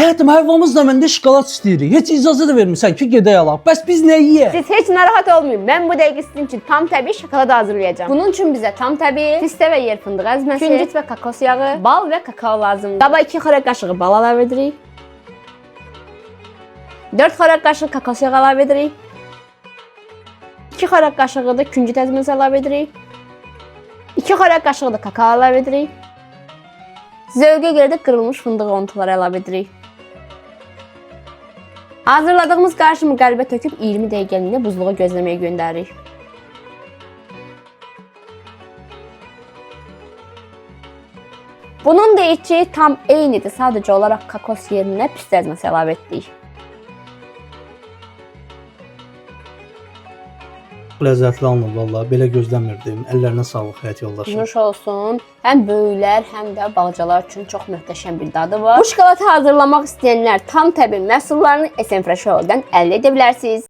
Həyatım, həvvamızla məndə şokolad istəyirik. Heç icazə də vermirsən ki, gedək alaq. Bəs biz nə yeyək? Siz heç narahat olmayın. Ben bu dəqiqə sizin için tam təbii şokolad hazırlayacağım. Bunun için bize tam təbii piste ve yer fındığı əzməsi, küncüt ve kakos yağı, bal ve kakao lazımdır. Qaba 2 xörək qaşığı bal əlavə edirik. 4 xörək qaşığı kakos yağı əlavə edirik. 2 xörək qaşığı da küncüt əzməsi əlavə edirik. 2 xörək qaşığı da kakao əlavə edirik. Zövqə görə də qırılmış fındıq untuları əlavə edirik. Hazırladığımız qarışımı qəlbə töküb 20 dəqiqəliyində buzluğa gözləməyə göndəririk. Bunun da içi tam eynidir, sadəcə olaraq kakos yerinə piste əzməsi əlavə etdik. Ləzzətli alınır vallahi. Belə gözləmirdim. Əllərinə sağlıq həyat yoldaşım. Nuş olsun. Həm böyüklər, həm də balacalar üçün çox möhtəşəm bir dadı var. Bu şokoladı hazırlamaq istəyənlər tam təbii məhsullarını SN Fresh Show'dan əldə edə bilərsiniz.